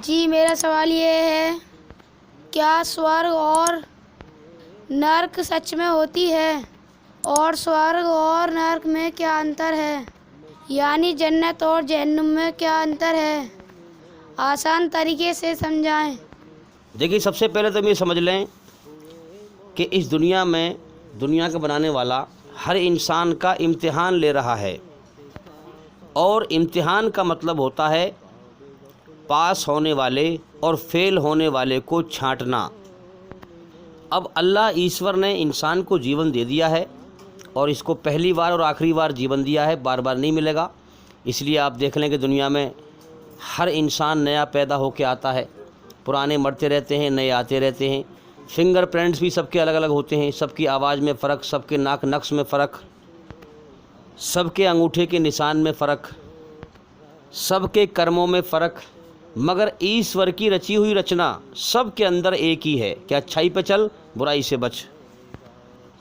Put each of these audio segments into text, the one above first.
جی میرا سوال یہ ہے، کیا سورگ اور نرک سچ میں ہوتی ہے؟ اور سورگ اور نرک میں کیا انتر ہے؟ یعنی جنت اور جہنم میں کیا انتر ہے؟ آسان طریقے سے سمجھائیں۔ دیکھیے، سب سے پہلے تو یہ سمجھ لیں کہ اس دنیا میں دنیا کا بنانے والا ہر انسان کا امتحان لے رہا ہے، اور امتحان کا مطلب ہوتا ہے پاس ہونے والے اور فیل ہونے والے کو چھانٹنا۔ اب اللہ ایشور نے انسان کو جیون دے دیا ہے، اور اس کو پہلی بار اور آخری بار جیون دیا ہے، بار بار نہیں ملے گا۔ اس لیے آپ دیکھ لیں کہ دنیا میں ہر انسان نیا پیدا ہو کے آتا ہے، پرانے مرتے رہتے ہیں، نئے آتے رہتے ہیں۔ فنگر پرنٹس بھی سب کے الگ الگ ہوتے ہیں، سب کی آواز میں فرق، سب کے ناک نقش میں فرق، سب کے انگوٹھے کے نشان میں فرق، سب کے کرموں میں فرق، مگر ایشور کی رچی ہوئی رچنا سب کے اندر ایک ہی ہے کہ اچھائی پہ چل، برائی سے بچ۔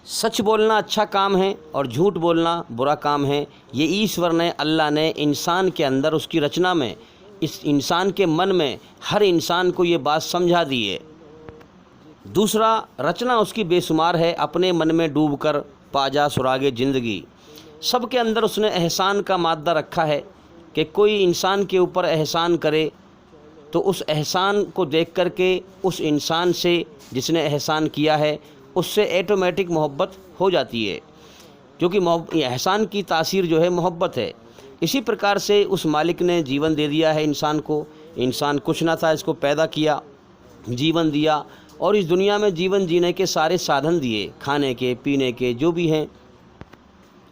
سچ بولنا اچھا کام ہے اور جھوٹ بولنا برا کام ہے۔ یہ ایشور نے، اللہ نے انسان کے اندر، اس کی رچنا میں، اس انسان کے من میں ہر انسان کو یہ بات سمجھا دی ہے۔ دوسرا، رچنا اس کی بے شمار ہے، اپنے من میں ڈوب کر پا جا سراغِ زندگی۔ سب کے اندر اس نے احسان کا مادہ رکھا ہے کہ کوئی انسان کے اوپر احسان کرے تو اس احسان کو دیکھ کر کے اس انسان سے، جس نے احسان کیا ہے، اس سے ایٹومیٹک محبت ہو جاتی ہے، کیونکہ احسان کی تاثیر جو ہے محبت ہے۔ اسی پرکار سے اس مالک نے جیون دے دیا ہے انسان کو۔ انسان کچھ نہ تھا، اس کو پیدا کیا، جیون دیا، اور اس دنیا میں جیون جینے کے سارے سادھن دیے، کھانے کے، پینے کے، جو بھی ہیں۔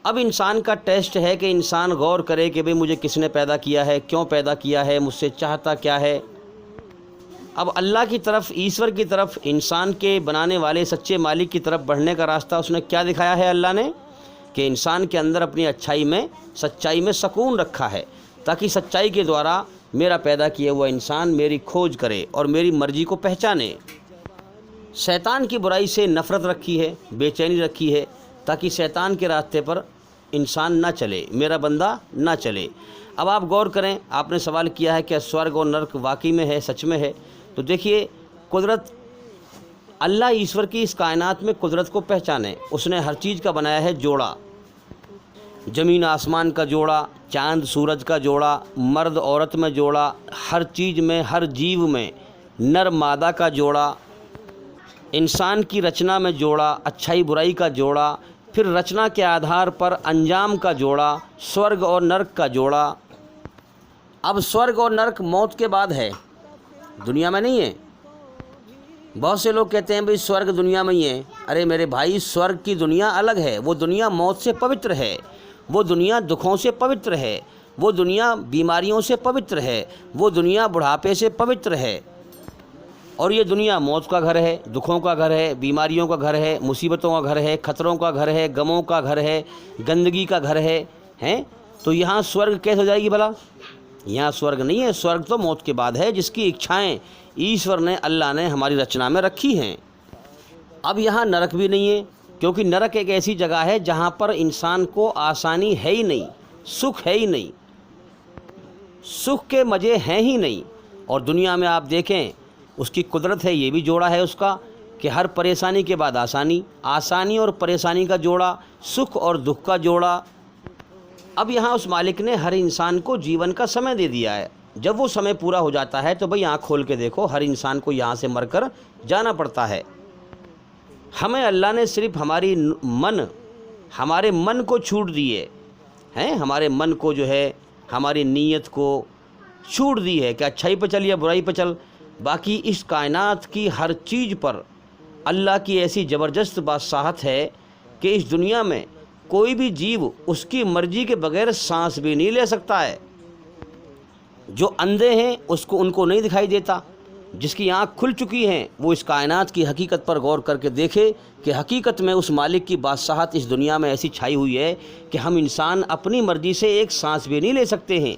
اب انسان کا ٹیسٹ ہے کہ انسان غور کرے کہ بھئی مجھے کس نے پیدا کیا ہے، کیوں پیدا کیا ہے، مجھ سے چاہتا کیا ہے۔ اب اللہ کی طرف، ایشور کی طرف، انسان کے بنانے والے سچے مالک کی طرف بڑھنے کا راستہ اس نے کیا دکھایا ہے؟ اللہ نے کہ انسان کے اندر اپنی اچھائی میں، سچائی میں سکون رکھا ہے، تاکہ سچائی کے دوارا میرا پیدا کیا ہوا انسان میری کھوج کرے اور میری مرضی کو پہچانے۔ شیطان کی برائی سے نفرت رکھی ہے، بے چینی رکھی ہے، تاکہ شیطان کے راستے پر انسان نہ چلے، میرا بندہ نہ چلے۔ اب آپ غور کریں، آپ نے سوال کیا ہے کہ سورگ اور نرک واقعی میں ہے، سچ میں ہے؟ تو دیکھیے، قدرت، اللہ ایشور کی اس کائنات میں قدرت کو پہچانے۔ اس نے ہر چیز کا بنایا ہے جوڑا، زمین آسمان کا جوڑا، چاند سورج کا جوڑا، مرد عورت میں جوڑا، ہر چیز میں، ہر جیو میں نر مادہ کا جوڑا، انسان کی رچنا میں جوڑا، اچھائی برائی کا جوڑا، پھر رچنا کے آدھار پر انجام کا جوڑا، سورگ اور نرک کا جوڑا۔ اب سورگ اور نرک موت کے بعد ہے، دنیا میں نہیں ہے۔ بہت سے لوگ کہتے ہیں بھئی سورگ دنیا میں ہی ہے۔ ارے میرے بھائی، سورگ کی دنیا الگ ہے، وہ دنیا موت سے پوتر ہے، وہ دنیا دکھوں سے پوتر ہے، وہ دنیا بیماریوں سے پوتر ہے، وہ دنیا بڑھاپے سے پوتر ہے، اور یہ دنیا موت کا گھر ہے، دکھوں کا گھر ہے، بیماریوں کا گھر ہے، مصیبتوں کا گھر ہے، خطروں کا گھر ہے، غموں کا گھر ہے، گندگی کا گھر ہے، ہیں؟ تو یہاں سورگ کیسے ہو جائے گی بھلا؟ یہاں سورگ نہیں ہے، سورگ تو موت کے بعد ہے، جس کی اچھائیں ایشور نے، اللہ نے ہماری رچنا میں رکھی ہیں۔ اب یہاں نرک بھی نہیں ہے، کیونکہ نرک ایک ایسی جگہ ہے جہاں پر انسان کو آسانی ہے ہی نہیں، سکھ ہے ہی نہیں، سکھ کے مزے ہیں ہی نہیں۔ اور دنیا میں آپ دیکھیں، اس کی قدرت ہے، یہ بھی جوڑا ہے اس کا کہ ہر پریشانی کے بعد آسانی، آسانی اور پریشانی کا جوڑا، سکھ اور دکھ کا جوڑا۔ اب یہاں اس مالک نے ہر انسان کو جیون کا سمے دے دیا ہے۔ جب وہ سمے پورا ہو جاتا ہے تو بھئی آنکھ کھول کے دیکھو، ہر انسان کو یہاں سے مر کر جانا پڑتا ہے۔ ہمیں اللہ نے صرف ہمارے من کو چھوٹ دیے ہیں، ہمارے من کو جو ہے، ہماری نیت کو چھوٹ دی ہے کہ اچھائی پہ چل یا برائی پہ چل۔ باقی اس کائنات کی ہر چیز پر اللہ کی ایسی زبردست بادشاہت ہے کہ اس دنیا میں کوئی بھی جیو اس کی مرضی کے بغیر سانس بھی نہیں لے سکتا ہے۔ جو اندھے ہیں ان کو نہیں دکھائی دیتا، جس کی آنکھ کھل چکی ہیں وہ اس کائنات کی حقیقت پر غور کر کے دیکھے کہ حقیقت میں اس مالک کی بادشاہت اس دنیا میں ایسی چھائی ہوئی ہے کہ ہم انسان اپنی مرضی سے ایک سانس بھی نہیں لے سکتے ہیں۔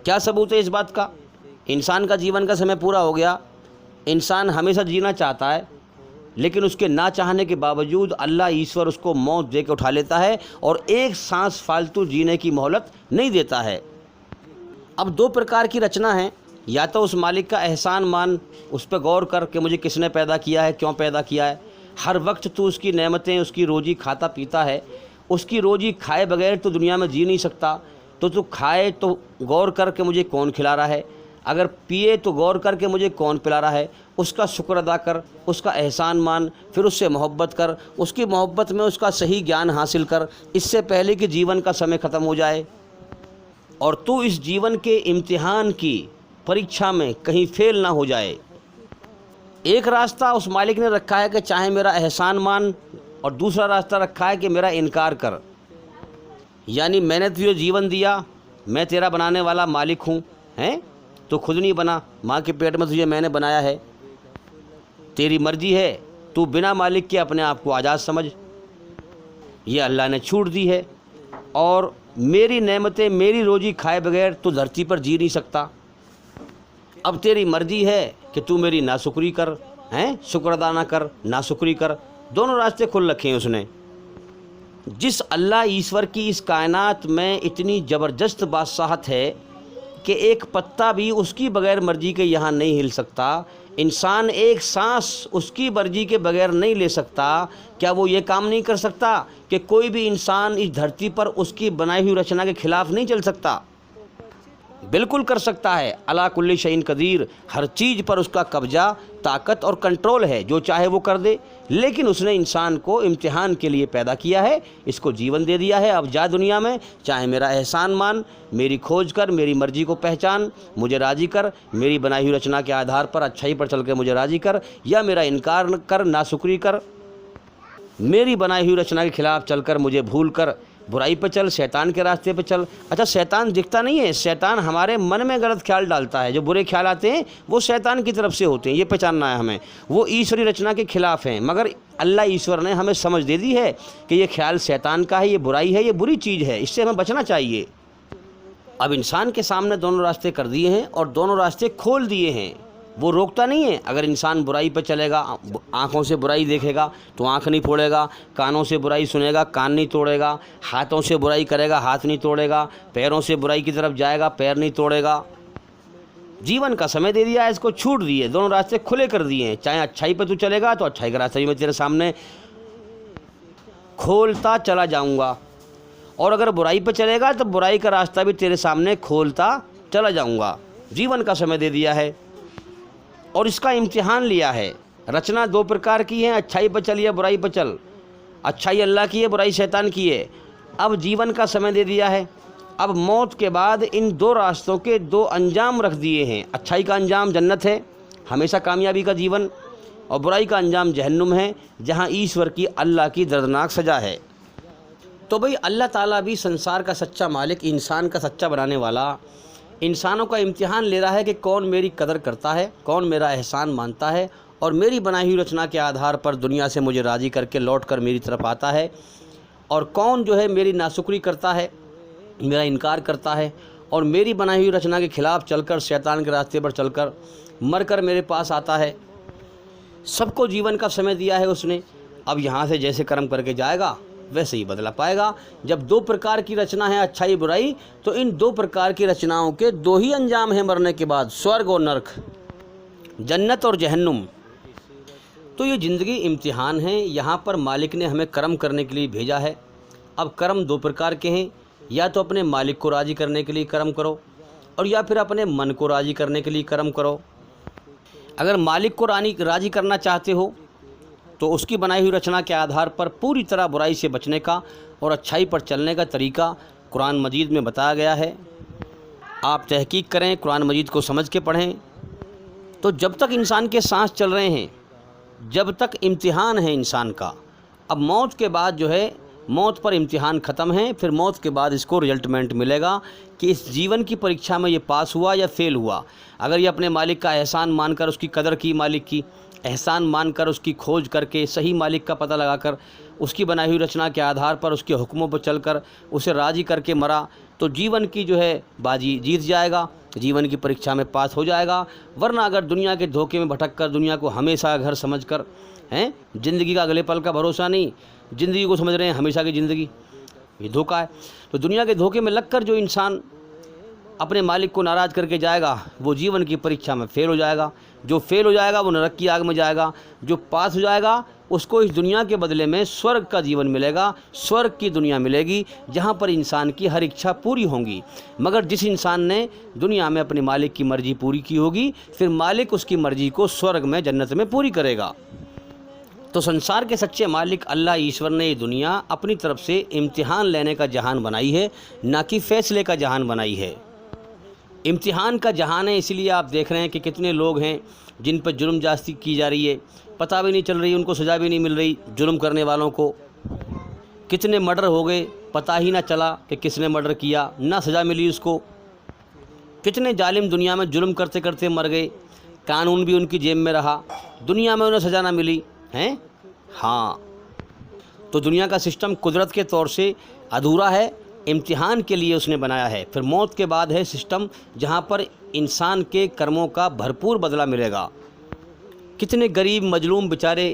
کیا ثبوت ہے اس بات کا؟ انسان کا جیون کا سمے پورا ہو گیا، انسان ہمیشہ جینا چاہتا ہے، لیکن اس کے نہ چاہنے کے باوجود اللہ ایشور اس کو موت دے کے اٹھا لیتا ہے اور ایک سانس فالتو جینے کی مہلت نہیں دیتا ہے۔ اب دو پرکار کی رچنا ہے، یا تو اس مالک کا احسان مان، اس پہ غور کر کہ مجھے کس نے پیدا کیا ہے، کیوں پیدا کیا ہے۔ ہر وقت تو اس کی نعمتیں، اس کی روزی کھاتا پیتا ہے، اس کی روزی کھائے بغیر تو دنیا میں جی نہیں سکتا، تو کھائے تو غور کر کے مجھے کون کھلا رہا ہے، اگر پیے تو غور کر کے مجھے کون پلا رہا ہے، اس کا شکر ادا کر، اس کا احسان مان، پھر اس سے محبت کر، اس کی محبت میں اس کا صحیح گیان حاصل کر، اس سے پہلے کہ جیون کا سمے ختم ہو جائے اور تو اس جیون کے امتحان کی پریکشا میں کہیں فیل نہ ہو جائے۔ ایک راستہ اس مالک نے رکھا ہے کہ چاہے میرا احسان مان، اور دوسرا راستہ رکھا ہے کہ میرا انکار کر، یعنی میں نے تجھے جیون دیا، میں تیرا بنانے والا مالک ہوں، تو خود نہیں بنا، ماں کے پیٹ میں تجھے میں نے بنایا ہے، تیری مرضی ہے، تو بنا مالک کے اپنے آپ کو آزاد سمجھ، یہ اللہ نے چھوٹ دی ہے، اور میری نعمتیں، میری روزی کھائے بغیر تو دھرتی پر جی نہیں سکتا، اب تیری مرضی ہے کہ تو میری ناشکری کر، شکر ادا نہ کر، ناشکری کر، دونوں راستے کھل رکھے ہیں اس نے۔ جس اللہ ایشور کی اس کائنات میں اتنی زبردست بادشاہت ہے کہ ایک پتا بھی اس کی بغیر مرضی کے یہاں نہیں ہل سکتا، انسان ایک سانس اس کی مرضی کے بغیر نہیں لے سکتا، کیا وہ یہ کام نہیں کر سکتا کہ کوئی بھی انسان اس دھرتی پر اس کی بنائی ہوئی رچنا کے خلاف نہیں چل سکتا؟ بالکل کر سکتا ہے، علی کل شیء قدیر، ہر چیز پر اس کا قبضہ، طاقت اور کنٹرول ہے، جو چاہے وہ کر دے، لیکن اس نے انسان کو امتحان کے لیے پیدا کیا ہے، اس کو جیون دے دیا ہے، اب جا دنیا میں، چاہے میرا احسان مان، میری کھوج کر، میری مرضی کو پہچان، مجھے راضی کر، میری بنائی ہوئی رچنا کے آدھار پر اچھائی پر چل کے مجھے راضی کر، یا میرا انکار کر، ناشکری کر، میری بنائی ہوئی رچنا کے خلاف چل کر مجھے بھول کر برائی پہ چل، شیطان کے راستے پہ چل۔ اچھا، شیطان دکھتا نہیں ہے، شیطان ہمارے من میں غلط خیال ڈالتا ہے، جو برے خیال آتے ہیں وہ شیطان کی طرف سے ہوتے ہیں، یہ پہچاننا ہے ہمیں، وہ ایشوری رچنا کے خلاف ہیں، مگر اللہ ایشور نے ہمیں سمجھ دے دی ہے کہ یہ خیال شیطان کا ہے، یہ برائی ہے، یہ بری چیز ہے، اس سے ہمیں بچنا چاہیے۔ اب انسان کے سامنے دونوں راستے کر دیے ہیں اور دونوں راستے کھول دیے ہیں، وہ روکتا نہیں ہے۔ اگر انسان برائی پہ چلے گا، آنکھوں سے برائی دیکھے گا تو آنکھ نہیں پھوڑے گا، کانوں سے برائی سنے گا کان نہیں توڑے گا، ہاتھوں سے برائی کرے گا ہاتھ نہیں توڑے گا، پیروں سے برائی کی طرف جائے گا پیر نہیں توڑے گا۔ جیون کا سمے دے دیا ہے، اس کو چھوٹ دیے، دونوں راستے کھلے کر دیے ہیں، چاہے اچھائی پہ تو چلے گا تو اچھائی کا راستہ بھی میں تیرے سامنے کھولتا چلا جاؤں گا، اور اگر برائی پہ چلے گا تو برائی کا راستہ بھی تیرے سامنے کھولتا چلا جاؤں گا۔ جیون کا سمے دے دیا ہے اور اس کا امتحان لیا ہے۔ رچنا دو پرکار کی ہے، اچھائی پہ چل یا برائی پہ چل، اچھائی اللہ کی ہے، برائی شیطان کی ہے۔ اب جیون کا سمے دے دیا ہے، اب موت کے بعد ان دو راستوں کے دو انجام رکھ دیے ہیں، اچھائی کا انجام جنت ہے، ہمیشہ کامیابی کا جیون، اور برائی کا انجام جہنم ہے، جہاں ایشور کی، اللہ کی دردناک سزا ہے۔ تو بھئی اللہ تعالیٰ بھی سنسار کا سچا مالک، انسان کا سچا بنانے والا، انسانوں کا امتحان لے رہا ہے کہ کون میری قدر کرتا ہے، کون میرا احسان مانتا ہے، اور میری بنائی ہوئی رچنا کے آدھار پر دنیا سے مجھے راضی کر کے لوٹ کر میری طرف آتا ہے، اور کون جو ہے میری ناشکری کرتا ہے، میرا انکار کرتا ہے، اور میری بنائی ہوئی رچنا کے خلاف چل کر، شیطان کے راستے پر چل کر، مر کر میرے پاس آتا ہے۔ سب کو جیون کا سمے دیا ہے اس نے، اب یہاں سے جیسے کرم کر کے جائے گا ویسے ہی بدلا پائے گا۔ جب دو پرکار کی رچنا ہے، اچھائی برائی، تو ان دو پرکار کی رچناؤں کے دو ہی انجام ہیں مرنے کے بعد، سورگ اور نرک، جنت اور جہنم۔ تو یہ زندگی امتحان ہے، یہاں پر مالک نے ہمیں کرم کرنے کے لیے بھیجا ہے۔ اب کرم دو پرکار کے ہیں، یا تو اپنے مالک کو راضی کرنے کے لیے کرم کرو، اور یا پھر اپنے من کو راضی کرنے کے لیے کرم کرو۔ اگر مالک کو راضی کرنا چاہتے ہو تو اس کی بنائی ہوئی رچنا کے آدھار پر پوری طرح برائی سے بچنے کا اور اچھائی پر چلنے کا طریقہ قرآن مجید میں بتایا گیا ہے۔ آپ تحقیق کریں، قرآن مجید کو سمجھ کے پڑھیں۔ تو جب تک انسان کے سانس چل رہے ہیں، جب تک امتحان ہے انسان کا، اب موت کے بعد جو ہے، موت پر امتحان ختم ہے، پھر موت کے بعد اس کو ریزلٹمنٹ ملے گا کہ اس جیون کی پریکشا میں یہ پاس ہوا یا فیل ہوا۔ اگر یہ اپنے مالک کا احسان مان کر، اس کی قدر کی، مالک کی احسان مان کر، اس کی کھوج کر کے، صحیح مالک کا پتہ لگا کر، اس کی بنائی ہوئی رچنا کے آدھار پر، اس کے حکموں پر چل کر، اسے راضی کر کے مرا، تو جیون کی جو ہے بازی جیت جائے گا، جیون کی پریکشا میں پاس ہو جائے گا۔ ورنہ اگر دنیا کے دھوکے میں بھٹک کر، دنیا کو ہمیشہ گھر سمجھ کر، زندگی کا اگلے پل کا بھروسہ نہیں، زندگی کو سمجھ رہے ہیں ہمیشہ کی زندگی، یہ دھوکہ ہے۔ تو دنیا کے دھوکے میں لگ کر جو انسان اپنے مالک کو ناراض کر کے جائے گا وہ جیون کی پریکشا میں فیل ہو جائے گا، جو فیل ہو جائے گا وہ نرک کی آگ میں جائے گا، جو پاس ہو جائے گا اس کو اس دنیا کے بدلے میں سورگ کا جیون ملے گا، سورگ کی دنیا ملے گی جہاں پر انسان کی ہر اچھا پوری ہوں گی۔ مگر جس انسان نے دنیا میں اپنے مالک کی مرضی پوری کی ہوگی پھر مالک اس کی مرضی کو سورگ میں جنت میں پوری کرے گا۔ تو سنسار کے سچے مالک اللہ ایشور نے یہ دنیا اپنی طرف سے امتحان لینے کا جہان بنائی ہے، نہ کہ فیصلے کا جہان بنائی ہے۔ امتحان کا جہان ہے، اس لیے آپ دیکھ رہے ہیں کہ کتنے لوگ ہیں جن پر جرم جاستی کی جا رہی ہے، پتہ بھی نہیں چل رہی، ان کو سزا بھی نہیں مل رہی جرم کرنے والوں کو۔ کتنے مرڈر ہو گئے، پتہ ہی نہ چلا کہ کس نے مرڈر کیا، نہ سزا ملی اس کو۔ کتنے ظالم دنیا میں جرم کرتے کرتے مر گئے، قانون بھی ان کی جیب میں رہا، دنیا میں انہیں سزا نہ ملی ہیں۔ ہاں، تو دنیا کا سسٹم قدرت کے طور سے ادھورا ہے، امتحان کے لیے اس نے بنایا ہے۔ پھر موت کے بعد ہے سسٹم جہاں پر انسان کے کرموں کا بھرپور بدلہ ملے گا۔ کتنے غریب مظلوم بیچارے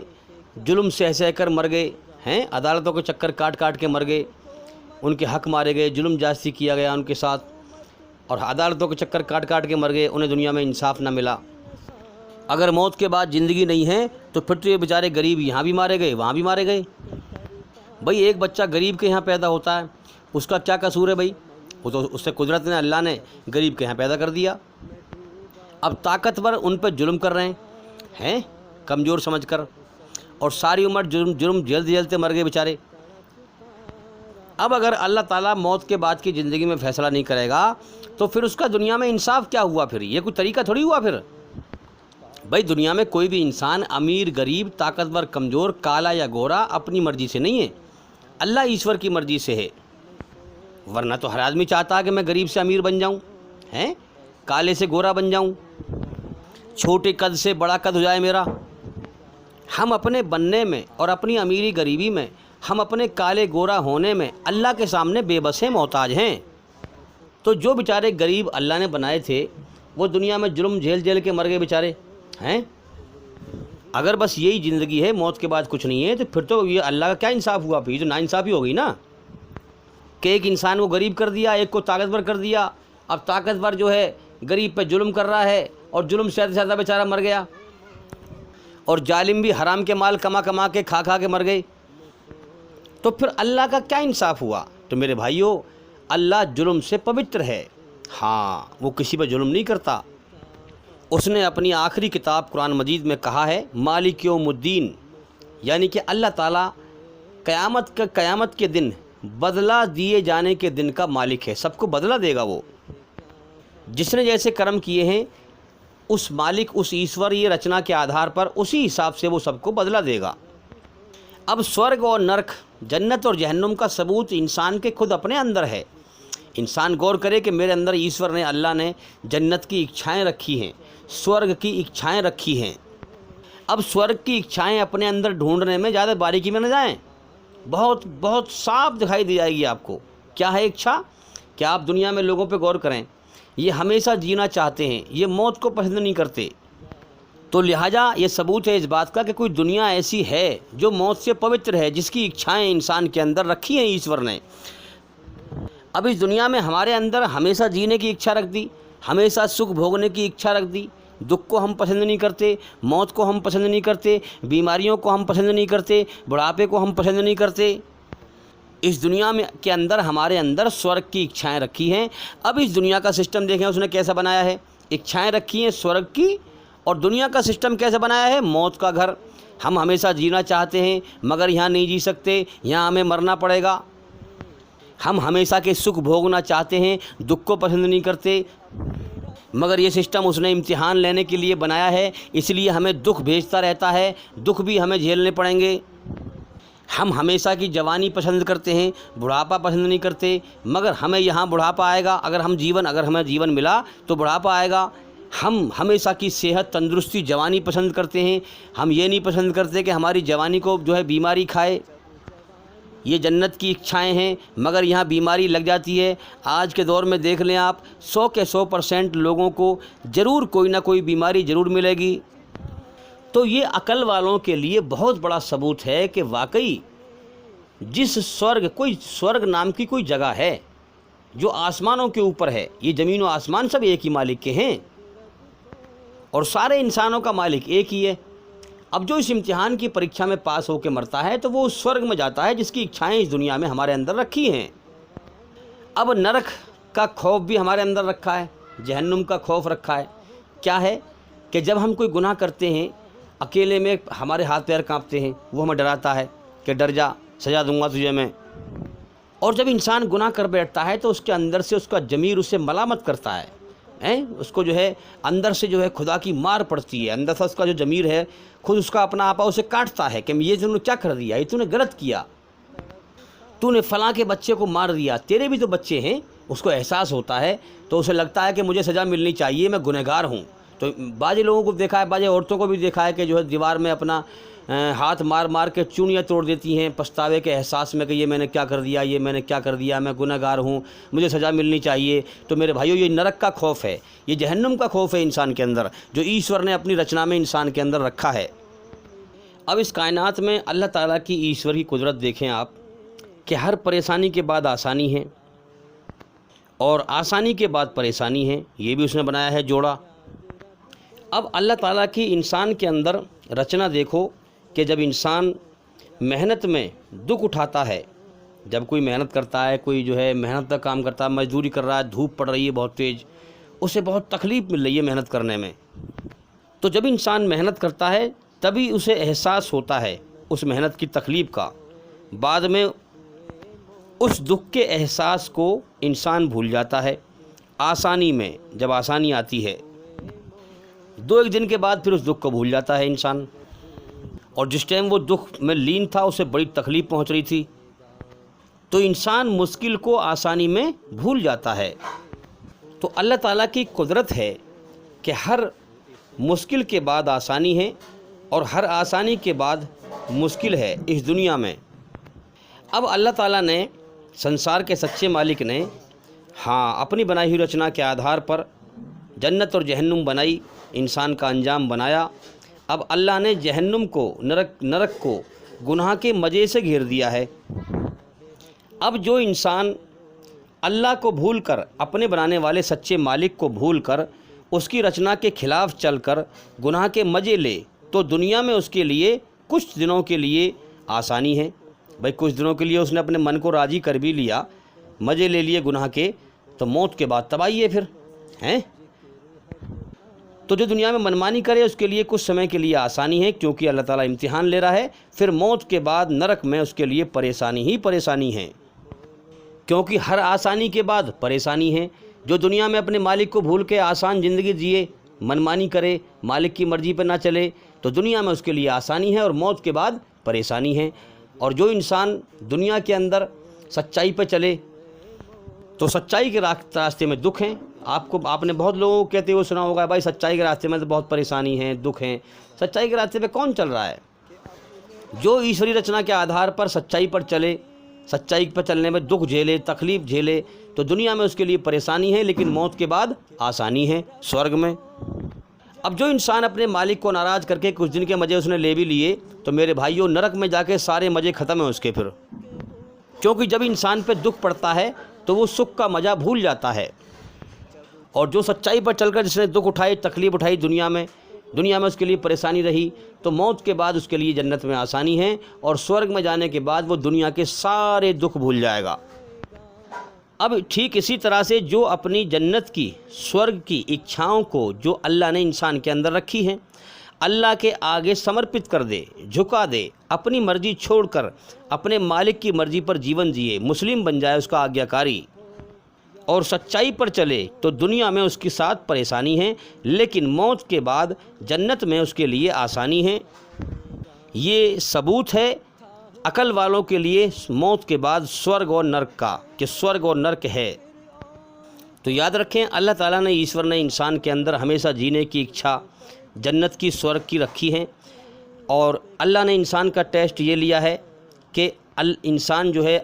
ظلم سہ سہ کر مر گئے ہیں، عدالتوں کے چکر کاٹ کاٹ کے مر گئے، ان کے حق مارے گئے، ظلم جاستی کیا گیا ان کے ساتھ، اور عدالتوں کے چکر کاٹ کاٹ کے مر گئے، انہیں دنیا میں انصاف نہ ملا۔ اگر موت کے بعد زندگی نہیں ہے تو پھر تو یہ بیچارے غریب یہاں بھی مارے گئے وہاں بھی مارے گئے۔ بھئی ایک بچہ غریب کے یہاں پیدا ہوتا ہے، اس کا کیا قصور ہے بھئی؟ وہ تو اس سے قدرت نے، اللہ نے غریب کے یہاں پیدا کر دیا۔ اب طاقتور ان پہ ظلم کر رہے ہیں کمزور سمجھ کر، اور ساری عمر جرم جلد جلتے مر گئے بیچارے۔ اب اگر اللہ تعالیٰ موت کے بعد کی زندگی میں فیصلہ نہیں کرے گا تو پھر اس کا دنیا میں انصاف کیا ہوا؟ پھر یہ کوئی طریقہ تھوڑی ہوا پھر۔ بھائی دنیا میں کوئی بھی انسان امیر غریب طاقتور کمزور کالا یا گورا اپنی مرضی سے نہیں ہے، اللہ ایشور کی مرضی سے ہے۔ ورنہ تو ہر آدمی چاہتا ہے کہ میں غریب سے امیر بن جاؤں، کالے سے گورا بن جاؤں، چھوٹے قد سے بڑا قد ہو جائے میرا۔ ہم اپنے بننے میں اور اپنی امیری غریبی میں، ہم اپنے کالے گورا ہونے میں اللہ کے سامنے بے بس ہیں، محتاج ہیں۔ تو جو بیچارے غریب اللہ نے بنائے تھے وہ دنیا میں جرم جھیل جھیل کے مر گئے بیچارے ہیں۔ اگر بس یہی زندگی ہے، موت کے بعد کچھ نہیں ہے، تو پھر تو یہ اللہ کا کیا انصاف ہوا؟ پھر تو ناانصافی ہو گئی نا، کہ ایک انسان کو غریب کر دیا، ایک کو طاقتور کر دیا۔ اب طاقتور جو ہے غریب پہ ظلم کر رہا ہے اور ظلم سے زیادہ بیچارہ مر گیا، اور ظالم بھی حرام کے مال کما کما کے کھا کھا کے مر گئے۔ تو پھر اللہ کا کیا انصاف ہوا؟ تو میرے بھائیوں، اللہ ظلم سے پوتر ہے، ہاں وہ کسی پہ ظلم نہیں کرتا۔ اس نے اپنی آخری کتاب قرآن مجید میں کہا ہے مالک یوم الدین، یعنی کہ اللہ تعالیٰ قیامت کے دن بدلہ دیے جانے کے دن کا مالک ہے، سب کو بدلہ دے گا وہ۔ جس نے جیسے کرم کیے ہیں اس مالک اس ایشور یہ رچنا کے آدھار پر اسی حساب سے وہ سب کو بدلہ دے گا۔ اب سورگ اور نرک، جنت اور جہنم کا ثبوت انسان کے خود اپنے اندر ہے۔ انسان غور کرے کہ میرے اندر ایشور نے، اللہ نے جنت کی اچھائیں رکھی ہیں، سورگ کی اچھائیں رکھی ہیں۔ اب سورگ کی اچھائیں اپنے اندر ڈھونڈنے میں زیادہ باریکی میں نہ جائیں، بہت بہت صاف دکھائی دی جائے گی آپ کو۔ کیا ہے اچھا؟ کہ آپ دنیا میں لوگوں پہ غور کریں، یہ ہمیشہ جینا چاہتے ہیں، یہ موت کو پسند نہیں کرتے۔ تو لہٰذا یہ ثبوت ہے اس بات کا کہ کوئی دنیا ایسی ہے جو موت سے پوتر ہے، جس کی اچھائیں انسان کے اندر رکھی ہیں ایشور نے۔ اب اس دنیا میں ہمارے اندر ہمیشہ جینے کی اچھا رکھ دی، ہمیشہ سکھ بھوگنے کی اچھا رکھ دی، دکھ کو ہم پسند نہیں کرتے، موت کو ہم پسند نہیں کرتے، بیماریوں کو ہم پسند نہیں کرتے، بڑھاپے کو ہم پسند نہیں کرتے۔ اس دنیا میں کے اندر ہمارے اندر سورگ کی اچھائیں رکھی ہیں۔ اب اس دنیا کا سسٹم دیکھیں اس نے کیسا بنایا ہے، اچھائیں رکھی ہیں سورگ کی، اور دنیا کا سسٹم کیسے بنایا ہے، موت کا گھر۔ ہم ہمیشہ جینا چاہتے ہیں مگر یہاں نہیں جی سکتے، یہاں ہمیں مرنا پڑے گا۔ ہم ہمیشہ کے سکھ بھوگنا چاہتے ہیں، دکھ کو پسند نہیں کرتے، مگر یہ سسٹم اس نے امتحان لینے کے لیے بنایا ہے، اس لیے ہمیں دکھ بھیجتا رہتا ہے، دکھ بھی ہمیں جھیلنے پڑیں گے۔ ہم ہمیشہ کی جوانی پسند کرتے ہیں، بڑھاپا پسند نہیں کرتے، مگر ہمیں یہاں بڑھاپا آئے گا، اگر ہمیں جیون ملا تو بڑھاپا آئے گا۔ ہم ہمیشہ کی صحت تندرستی جوانی پسند کرتے ہیں، ہم یہ نہیں پسند کرتے کہ ہماری جوانی کو جو ہے بیماری کھائے۔ یہ جنت کی اچھائیں ہیں مگر یہاں بیماری لگ جاتی ہے۔ آج کے دور میں دیکھ لیں آپ، 100% لوگوں کو ضرور کوئی نہ کوئی بیماری ضرور ملے گی۔ تو یہ عقل والوں کے لیے بہت بڑا ثبوت ہے کہ واقعی جس سورگ، کوئی سورگ نام کی کوئی جگہ ہے، جو آسمانوں کے اوپر ہے، یہ زمین و آسمان سب ایک ہی مالک کے ہیں، اور سارے انسانوں کا مالک ایک ہی ہے۔ اب جو اس امتحان کی پریکشا میں پاس ہو کے مرتا ہے تو وہ اس سورگ میں جاتا ہے جس کی اچھائیں اس دنیا میں ہمارے اندر رکھی ہیں۔ اب نرک کا خوف بھی ہمارے اندر رکھا ہے، جہنم کا خوف رکھا ہے۔ کیا ہے کہ جب ہم کوئی گناہ کرتے ہیں، اکیلے میں ہمارے ہاتھ پیر کانپتے ہیں، وہ ہمیں ڈراتا ہے کہ ڈر جا، سزا دوں گا تجھے میں۔ اور جب انسان گناہ کر بیٹھتا ہے تو اس کے اندر سے اس کا ضمیر اسے ملامت کرتا ہے، اس کو جو ہے اندر سے جو ہے خدا کی مار پڑتی ہے، اندر سے اس کا جو ضمیر ہے خود اس کا اپنا آپا اسے کاٹتا ہے کہ یہ تو نے کیا کر دیا، یہ تو نے غلط کیا، تو نے فلاں کے بچے کو مار دیا، تیرے بھی تو بچے ہیں۔ اس کو احساس ہوتا ہے تو اسے لگتا ہے کہ مجھے سزا ملنی چاہیے، میں گنہگار ہوں۔ تو بعض لوگوں کو دیکھا ہے، بعض عورتوں کو بھی دیکھا ہے کہ جو ہے دیوار میں اپنا ہاتھ مار مار کے چونیاں توڑ دیتی ہیں پچھتاوے کے احساس میں کہ یہ میں نے کیا کر دیا، یہ میں نے کیا کر دیا، میں گنہگار ہوں، مجھے سزا ملنی چاہیے۔ تو میرے بھائیو، یہ نرک کا خوف ہے، یہ جہنم کا خوف ہے انسان کے اندر، جو ایشور نے اپنی رچنا میں انسان کے اندر رکھا ہے۔ اب اس کائنات میں اللہ تعالیٰ کی ایشور کی قدرت دیکھیں آپ کہ ہر پریشانی کے بعد آسانی ہے، اور آسانی کے بعد پریشانی ہے، یہ بھی اس نے بنایا ہے جوڑا۔ اب اللہ تعالیٰ کی انسان کے اندر رچنا دیکھو کہ جب انسان محنت میں دکھ اٹھاتا ہے، جب کوئی محنت کرتا ہے، کوئی جو ہے محنت کا کام کرتا ہے، مزدوری کر رہا ہے، دھوپ پڑ رہی ہے بہت تیز، اسے بہت تکلیف مل رہی ہے محنت کرنے میں، تو جب انسان محنت کرتا ہے تبھی اسے احساس ہوتا ہے اس محنت کی تکلیف کا۔ بعد میں اس دکھ کے احساس کو انسان بھول جاتا ہے آسانی میں، جب آسانی آتی ہے دو ایک دن کے بعد پھر اس دکھ کو بھول جاتا ہے انسان، اور جس ٹائم وہ دکھ میں لین تھا اسے بڑی تکلیف پہنچ رہی تھی، تو انسان مشکل کو آسانی میں بھول جاتا ہے۔ تو اللہ تعالیٰ کی قدرت ہے کہ ہر مشکل کے بعد آسانی ہے، اور ہر آسانی کے بعد مشکل ہے اس دنیا میں۔ اب اللہ تعالیٰ نے، سنسار کے سچے مالک نے، اپنی بنائی ہوئی رچنا کے آدھار پر جنت اور جہنم بنائی، انسان کا انجام بنایا۔ اب اللہ نے جہنم کو، نرک کو گناہ کے مزے سے گھیر دیا ہے۔ اب جو انسان اللہ کو بھول کر، اپنے بنانے والے سچے مالک کو بھول کر، اس کی رچنا کے خلاف چل کر گناہ کے مزے لے، تو دنیا میں اس کے لیے کچھ دنوں کے لیے آسانی ہے۔ بھائی کچھ دنوں کے لیے اس نے اپنے من کو راضی کر بھی لیا، مزے لے لیے گناہ کے، تو موت کے بعد تباہی ہے پھر ہیں۔ تو جو دنیا میں منمانی کرے اس کے لیے کچھ سمے کے لیے آسانی ہے، کیونکہ اللہ تعالیٰ امتحان لے رہا ہے۔ پھر موت کے بعد نرک میں اس کے لیے پریشانی ہی پریشانی ہے، کیونکہ ہر آسانی کے بعد پریشانی ہے۔ جو دنیا میں اپنے مالک کو بھول کے آسان زندگی جیے، منمانی کرے، مالک کی مرضی پہ نہ چلے، تو دنیا میں اس کے لیے آسانی ہے، اور موت کے بعد پریشانی ہے۔ اور جو انسان دنیا کے اندر سچائی پہ چلے تو سچائی کے راستے میں دکھ ہیں۔ آپ نے بہت لوگوں کو کہتے ہوئے سنا ہوگا، بھائی سچائی کے راستے میں تو بہت پریشانی ہے، دکھ ہیں۔ سچائی کے راستے پہ کون چل رہا ہے؟ جو ایشوری رچنا کے آدھار پر سچائی پر چلے، سچائی پر چلنے میں دکھ جھیلے، تکلیف جھیلے، تو دنیا میں اس کے لیے پریشانی ہے، لیکن موت کے بعد آسانی ہے سورگ میں۔ اب جو انسان اپنے مالک کو ناراض کر کے کچھ دن کے مزے اس نے لے بھی لیے، تو میرے بھائیوں نرک میں جا کے سارے مزے ختم ہیں اس کے پھر، کیونکہ جب انسان پہ دکھ پڑتا ہے تو وہ سکھ کا مزہ بھول جاتا ہے۔ اور جو سچائی پر چل کر جس نے دکھ اٹھائی، تکلیف اٹھائی دنیا میں اس کے لیے پریشانی رہی، تو موت کے بعد اس کے لیے جنت میں آسانی ہے، اور سورگ میں جانے کے بعد وہ دنیا کے سارے دکھ بھول جائے گا۔ اب ٹھیک اسی طرح سے جو اپنی جنت کی، سورگ کی اچھاؤں کو جو اللہ نے انسان کے اندر رکھی ہیں، اللہ کے آگے سمرپت کر دے، جھکا دے، اپنی مرضی چھوڑ کر اپنے مالک کی مرضی پر جیون جیے، مسلم بن جائے، اس کا آگیاکاری اور سچائی پر چلے، تو دنیا میں اس کے ساتھ پریشانی ہے، لیکن موت کے بعد جنت میں اس کے لیے آسانی ہے۔ یہ ثبوت ہے عقل والوں کے لیے موت کے بعد سورگ اور نرک کا، کہ سورگ اور نرک ہے۔ تو یاد رکھیں، اللہ تعالیٰ نے، ایشور نے انسان کے اندر ہمیشہ جینے کی اچھا جنت کی، سورگ کی رکھی ہے، اور اللہ نے انسان کا ٹیسٹ یہ لیا ہے کہ انسان جو ہے،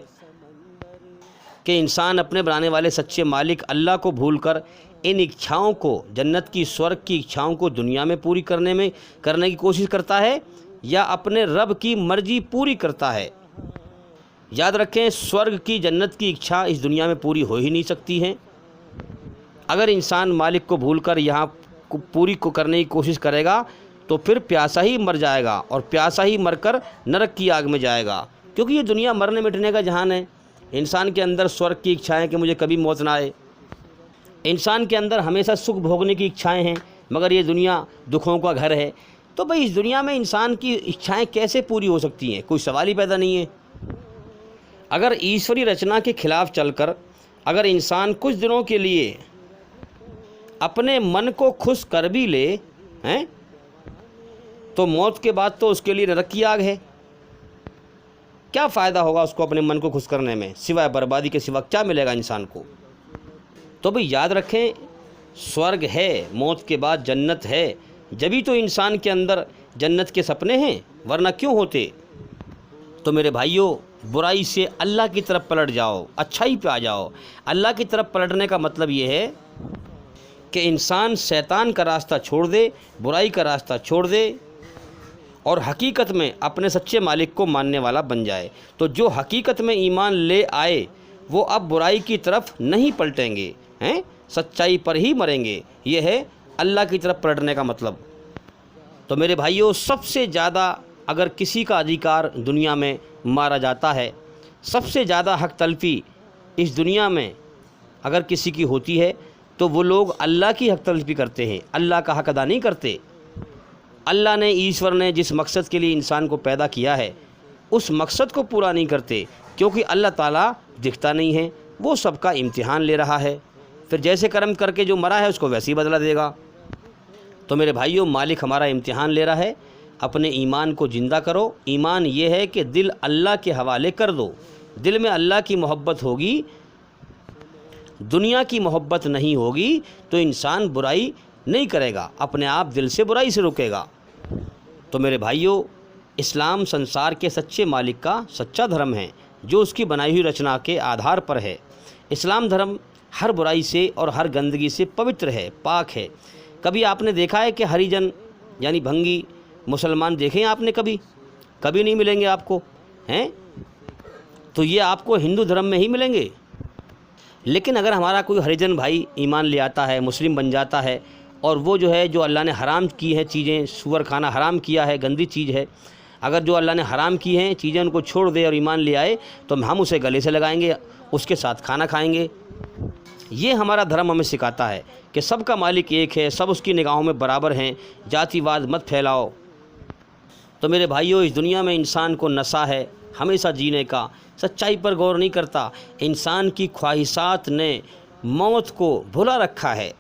کہ انسان اپنے بنانے والے سچے مالک اللہ کو بھول کر ان اچھاؤں کو، جنت کی، سورگ کی اچھاؤں کو دنیا میں پوری کرنے کی کوشش کرتا ہے، یا اپنے رب کی مرضی پوری کرتا ہے۔ یاد رکھیں سورگ کی جنت کی اچھا اس دنیا میں پوری ہو ہی نہیں سکتی ہے۔ اگر انسان مالک کو بھول کر یہاں پوری کو کرنے کی کوشش کرے گا تو پھر پیاسا ہی مر جائے گا، اور پیاسا ہی مر کر نرک کی آگ میں جائے گا، کیونکہ یہ دنیا مرنے مٹنے کا جہان ہے۔ انسان کے اندر سورگ کی اچھائیں کہ مجھے کبھی موت نہ آئے، انسان کے اندر ہمیشہ سکھ بھوگنے کی اچھائیں ہیں، مگر یہ دنیا دکھوں کا گھر ہے۔ تو بھئی اس دنیا میں انسان کی اچھائیں کیسے پوری ہو سکتی ہیں؟ کوئی سوال ہی پیدا نہیں ہے۔ اگر ایشوری رچنا کے خلاف چل کر اگر انسان کچھ دنوں کے لیے اپنے من کو خوش کر بھی لے ہیں تو موت کے بعد تو اس کے لیے نرک کی آگ ہے۔ کیا فائدہ ہوگا اس کو اپنے من کو خوش کرنے میں، سوائے بربادی کے سوا کیا ملے گا انسان کو؟ تو بھئی یاد رکھیں سورگ ہے، موت کے بعد جنت ہے، جبھی تو انسان کے اندر جنت کے سپنے ہیں، ورنہ کیوں ہوتے؟ تو میرے بھائیوں برائی سے اللہ کی طرف پلٹ جاؤ، اچھائی پہ آ جاؤ۔ اللہ کی طرف پلٹنے کا مطلب یہ ہے کہ انسان شیطان کا راستہ چھوڑ دے، برائی کا راستہ چھوڑ دے، اور حقیقت میں اپنے سچے مالک کو ماننے والا بن جائے۔ تو جو حقیقت میں ایمان لے آئے وہ اب برائی کی طرف نہیں پلٹیں گے، سچائی پر ہی مریں گے۔ یہ ہے اللہ کی طرف پلٹنے کا مطلب۔ تو میرے بھائیوں سب سے زیادہ اگر کسی کا ادھیکار دنیا میں مارا جاتا ہے، سب سے زیادہ حق تلفی اس دنیا میں اگر کسی کی ہوتی ہے تو وہ لوگ اللہ کی حق تلفی کرتے ہیں، اللہ کا حق ادا نہیں کرتے۔ اللہ نے ایشور نے جس مقصد کے لیے انسان کو پیدا کیا ہے اس مقصد کو پورا نہیں کرتے، کیونکہ اللہ تعالیٰ دکھتا نہیں ہے، وہ سب کا امتحان لے رہا ہے، پھر جیسے کرم کر کے جو مرا ہے اس کو ویسے ہی بدلہ دے گا۔ تو میرے بھائیوں مالک ہمارا امتحان لے رہا ہے، اپنے ایمان کو زندہ کرو۔ ایمان یہ ہے کہ دل اللہ کے حوالے کر دو، دل میں اللہ کی محبت ہوگی، دنیا کی محبت نہیں ہوگی تو انسان برائی نہیں کرے گا، اپنے آپ دل سے برائی سے رکے گا۔ تو میرے بھائیوں اسلام سنسار کے سچے مالک کا سچا دھرم ہے جو اس کی بنائی ہوئی رچنا کے آدھار پر ہے۔ اسلام دھرم ہر برائی سے اور ہر گندگی سے پوتر ہے، پاک ہے۔ کبھی آپ نے دیکھا ہے کہ ہریجن یعنی بھنگی مسلمان دیکھیں آپ نے؟ کبھی نہیں ملیں گے آپ کو، تو یہ آپ کو ہندو دھرم میں ہی ملیں گے۔ لیکن اگر ہمارا کوئی ہریجن بھائی ایمان لے آتا ہے، مسلم بن جاتا ہے، اور وہ جو ہے جو اللہ نے حرام کی ہے چیزیں، سور کھانا حرام کیا ہے، گندی چیز ہے، اگر جو اللہ نے حرام کی ہیں چیزیں ان کو چھوڑ دے اور ایمان لے آئے تو ہم اسے گلے سے لگائیں گے، اس کے ساتھ کھانا کھائیں گے۔ یہ ہمارا دھرم ہمیں سکھاتا ہے کہ سب کا مالک ایک ہے، سب اس کی نگاہوں میں برابر ہیں، جاتی واد مت پھیلاؤ۔ تو میرے بھائیوں اس دنیا میں انسان کو نشہ ہے ہمیشہ جینے کا، سچائی پر غور نہیں کرتا، انسان کی خواہشات نے موت کو بھلا رکھا ہے،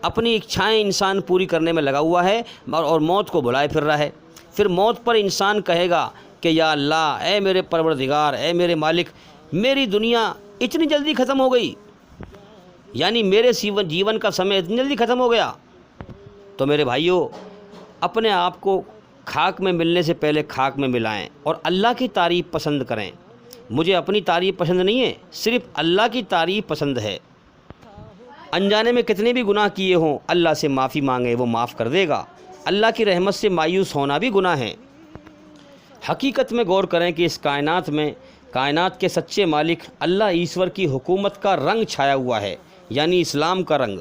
اپنی اچھائیں انسان پوری کرنے میں لگا ہوا ہے اور موت کو بھلائے پھر رہا ہے۔ پھر موت پر انسان کہے گا کہ یا اللہ، اے میرے پروردگار، اے میرے مالک، میری دنیا اتنی جلدی ختم ہو گئی، یعنی میرے جیون کا سمے اتنی جلدی ختم ہو گیا۔ تو میرے بھائیوں اپنے آپ کو خاک میں ملنے سے پہلے خاک میں ملائیں اور اللہ کی تعریف پسند کریں۔ مجھے اپنی تعریف پسند نہیں ہے، صرف اللہ کی تعریف پسند ہے۔ انجانے میں کتنے بھی گناہ کیے ہوں اللہ سے معافی مانگے، وہ معاف کر دے گا۔ اللہ کی رحمت سے مایوس ہونا بھی گناہ ہے۔ حقیقت میں غور کریں کہ اس کائنات میں کائنات کے سچے مالک اللہ ایشور کی حکومت کا رنگ چھایا ہوا ہے، یعنی اسلام کا رنگ۔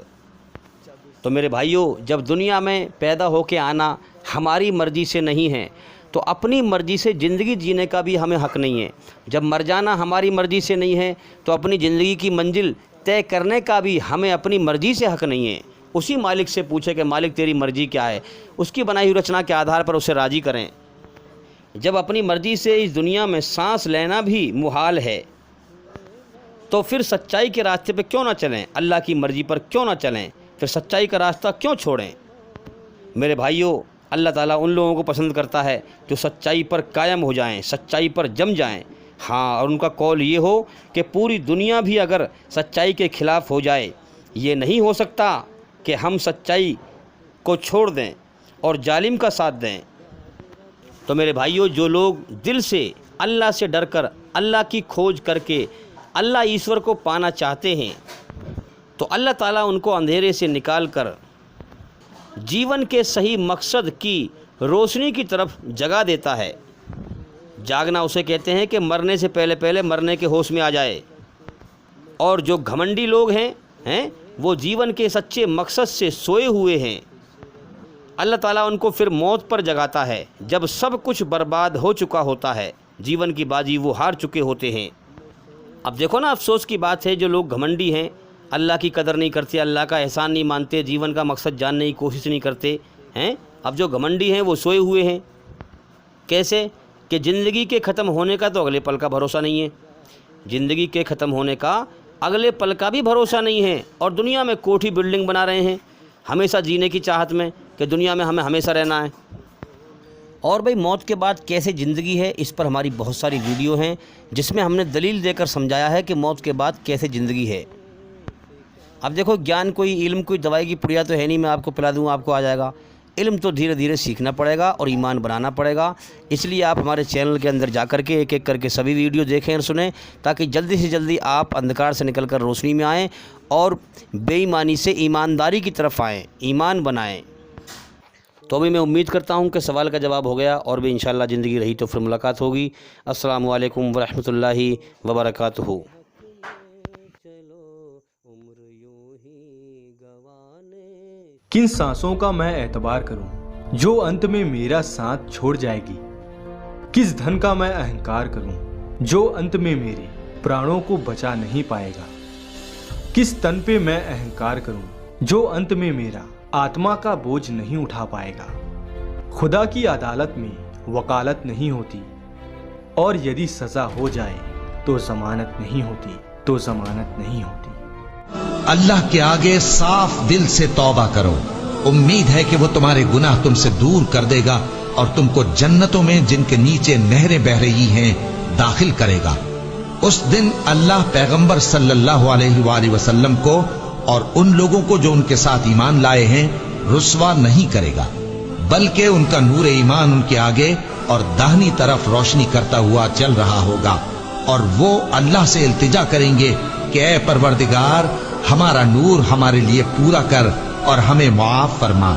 تو میرے بھائیوں جب دنیا میں پیدا ہو کے آنا ہماری مرضی سے نہیں ہے تو اپنی مرضی سے زندگی جینے کا بھی ہمیں حق نہیں ہے۔ جب مر جانا ہماری مرضی سے نہیں ہے تو اپنی زندگی کی منزل طے کرنے کا بھی ہمیں اپنی مرضی سے حق نہیں ہے۔ اسی مالک سے پوچھے کہ مالک تیری مرضی کیا ہے، اس کی بنائی ہوئی رچنا کے آدھار پر اسے راضی کریں۔ جب اپنی مرضی سے اس دنیا میں سانس لینا بھی محال ہے تو پھر سچائی کے راستے پہ کیوں نہ چلیں، اللہ کی مرضی پر کیوں نہ چلیں، پھر سچائی کا راستہ کیوں چھوڑیں؟ میرے بھائیوں اللہ تعالیٰ ان لوگوں کو پسند کرتا ہے جو سچائی پر قائم ہو جائیں، سچائی پر جم جائیں، اور ان کا قول یہ ہو کہ پوری دنیا بھی اگر سچائی کے خلاف ہو جائے، یہ نہیں ہو سکتا کہ ہم سچائی کو چھوڑ دیں اور ظالم کا ساتھ دیں۔ تو میرے بھائیوں جو لوگ دل سے اللہ سے ڈر کر اللہ کی کھوج کر کے اللہ ایشور کو پانا چاہتے ہیں تو اللہ تعالیٰ ان کو اندھیرے سے نکال کر جیون کے صحیح مقصد کی روشنی کی طرف جگا دیتا ہے۔ جاگنا اسے کہتے ہیں کہ مرنے سے پہلے پہلے مرنے کے ہوش میں آ جائے. اور جو گھمنڈی لوگ ہیں وہ جیون کے سچے مقصد سے سوئے ہوئے ہیں. اللہ تعالیٰ ان کو پھر موت پر جگاتا ہے جب سب کچھ برباد ہو چکا ہوتا ہے. جیون کی بازی وہ ہار چکے ہوتے ہیں. اب دیکھو نا، افسوس کی بات ہے جو لوگ گھمنڈی ہیں، اللہ کی قدر نہیں کرتے، اللہ کا احسان نہیں مانتے، جیون کا مقصد جاننے کی کوشش نہیں کرتے ہیں. اب جو گھمنڈی ہیں وہ سوئے ہوئے ہیں. کیسے کہ زندگی کے ختم ہونے کا تو اگلے پل کا بھروسہ نہیں ہے. زندگی کے ختم ہونے کا اگلے پل کا بھی بھروسہ نہیں ہے، اور دنیا میں کوٹھی بلڈنگ بنا رہے ہیں ہمیشہ جینے کی چاہت میں کہ دنیا میں ہمیں ہمیشہ رہنا ہے. اور بھئی موت کے بعد کیسے زندگی ہے، اس پر ہماری بہت ساری ویڈیو ہیں جس میں ہم نے دلیل دے کر سمجھایا ہے کہ موت کے بعد کیسے زندگی ہے. اب دیکھو، گیان کوئی علم کوئی دوائی کی پڑیا تو ہے نہیں میں آپ کو پلا دوں آپ کو آ جائے گا. علم تو دھیرے دھیرے سیکھنا پڑے گا اور ایمان بنانا پڑے گا. اس لیے آپ ہمارے چینل کے اندر جا کر کے ایک ایک کر کے سبھی ویڈیو دیکھیں اور سنیں، تاکہ جلدی سے جلدی آپ اندھکار سے نکل کر روشنی میں آئیں اور بے ایمانی سے ایمانداری کی طرف آئیں، ایمان بنائیں. تو ابھی میں امید کرتا ہوں کہ سوال کا جواب ہو گیا، اور بھی انشاءاللہ زندگی رہی تو پھر ملاقات ہوگی. السلام علیکم ورحمۃ اللہ وبرکاتہ. کن سانسوں کا میں اعتبار کروں جو انت میں میرا ساتھ چھوڑ جائے گی؟ کس دھن کا میں اہنکار کروں جو انت میں میرے پرانوں کو بچا نہیں پائے گا؟ کس تن پہ میں اہنکار کروں جو انت میں میرا آتما کا بوجھ نہیں اٹھا پائے گا؟ خدا کی عدالت میں وکالت نہیں ہوتی، اور یدی سزا ہو جائے تو ضمانت نہیں ہوتی، تو ضمانت نہیں ہوتی. اللہ کے آگے صاف دل سے توبہ کرو، امید ہے کہ وہ تمہارے گناہ تم سے دور کر دے گا اور تم کو جنتوں میں جن کے نیچے نہریں بہ رہی ہیں داخل کرے گا. اس دن اللہ پیغمبر صلی اللہ علیہ وآلہ وسلم کو اور ان لوگوں کو جو ان کے ساتھ ایمان لائے ہیں رسوا نہیں کرے گا، بلکہ ان کا نور ایمان ان کے آگے اور داہنی طرف روشنی کرتا ہوا چل رہا ہوگا، اور وہ اللہ سے التجا کریں گے کہ اے پروردگار، ہمارا نور ہمارے لیے پورا کر اور ہمیں معاف فرما،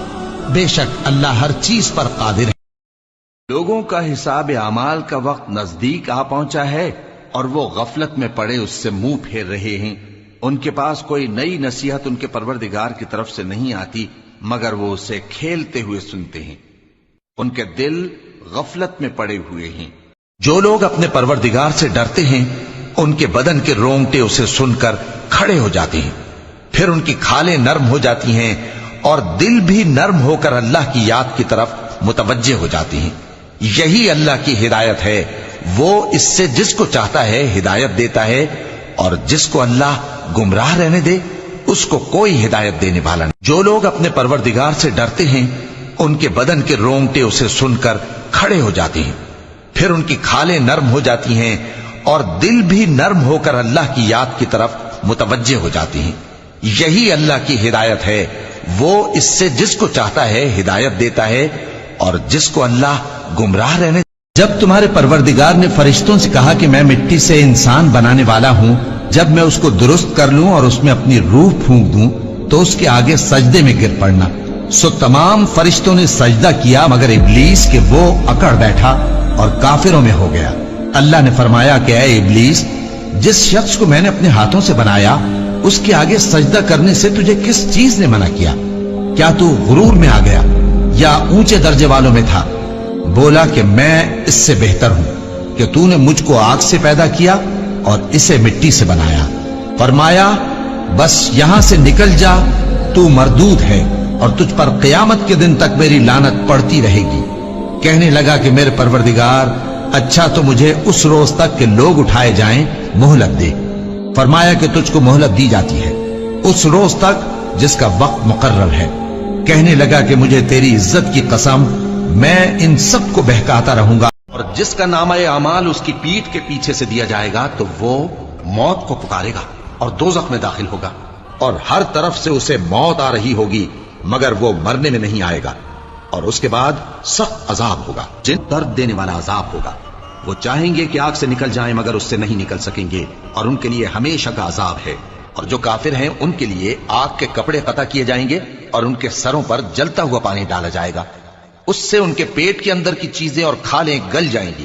بے شک اللہ ہر چیز پر قادر ہے. لوگوں کا حساب اعمال کا وقت نزدیک آ پہنچا ہے اور وہ غفلت میں پڑے اس سے منہ پھیر رہے ہیں. ان کے پاس کوئی نئی نصیحت ان کے پروردگار کی طرف سے نہیں آتی مگر وہ اسے کھیلتے ہوئے سنتے ہیں. ان کے دل غفلت میں پڑے ہوئے ہیں. جو لوگ اپنے پروردگار سے ڈرتے ہیں ان کے بدن کے رونگٹے اسے سن کر کھڑے ہو جاتے ہیں، پھر ان کی کھالیں نرم ہو جاتی ہیں اور دل بھی نرم ہو کر اللہ کی یاد کی طرف متوجہ ہو جاتے ہیں. یہی اللہ کی ہدایت ہے، وہ اس سے جس کو چاہتا ہے ہدایت دیتا ہے، اور جس کو اللہ گمراہ رہنے دے اس کو کوئی ہدایت دینے والا نہیں. جو لوگ اپنے پروردگار سے ڈرتے ہیں ان کے بدن کے رونگٹے اسے سن کر کھڑے ہو جاتے ہیں، پھر ان کی کھالیں نرم ہو جاتی ہیں اور دل بھی نرم ہو کر اللہ کی یاد کی طرف متوجہ ہو جاتی ہیں. یہی اللہ کی ہدایت ہے، وہ اس سے جس کو چاہتا ہے ہدایت دیتا ہے، اور جس کو اللہ گمراہ رہنے. جب تمہارے پروردگار نے فرشتوں سے کہا کہ میں مٹی سے انسان بنانے والا ہوں، جب میں اس کو درست کر لوں اور اس میں اپنی روح پھونک دوں تو اس کے آگے سجدے میں گر پڑنا. سو تمام فرشتوں نے سجدہ کیا مگر ابلیس کہ وہ اکڑ بیٹھا اور کافروں میں ہو گیا. اللہ نے فرمایا کہ اے ابلیس، جس شخص کو میں نے اپنے ہاتھوں سے بنایا اس کے آگے سجدہ کرنے سے تجھے کس چیز نے منع کیا؟ کیا تو غرور میں آ گیا یا اونچے درجے والوں میں تھا؟ بولا کہ میں اس سے بہتر ہوں کہ تو نے مجھ کو آگ سے پیدا کیا اور اسے مٹی سے بنایا. فرمایا بس یہاں سے نکل جا، تو مردود ہے اور تجھ پر قیامت کے دن تک میری لعنت پڑتی رہے گی. کہنے لگا کہ میرے پروردگار، اچھا تو مجھے اس روز تک کہ لوگ اٹھائے جائیں مہلت دے. فرمایا کہ تجھ کو مہلت دی جاتی ہے اس روز تک جس کا وقت مقرر ہے. کہنے لگا کہ مجھے تیری عزت کی قسم، میں ان سب کو بہکاتا رہوں گا. اور جس کا نامہ اعمال اس کی پیٹھ کے پیچھے سے دیا جائے گا تو وہ موت کو پکارے گا اور دوزخ میں داخل ہوگا، اور ہر طرف سے اسے موت آ رہی ہوگی مگر وہ مرنے میں نہیں آئے گا. اور اس کے بعد سخت عذاب ہوگا، جن درد دینے والا عذاب ہوگا. وہ چاہیں گے کہ آگ سے نکل جائیں مگر اس سے نہیں نکل سکیں گے، اور ان کے لیے ہمیشہ کا عذاب ہے. اور جو کافر ہیں ان کے لیے آگ کے کپڑے قطع کیے جائیں گے اور ان کے سروں پر جلتا ہوا پانی ڈالا جائے گا. اس سے ان کے پیٹ کے اندر کی چیزیں اور کھالیں گل جائیں گی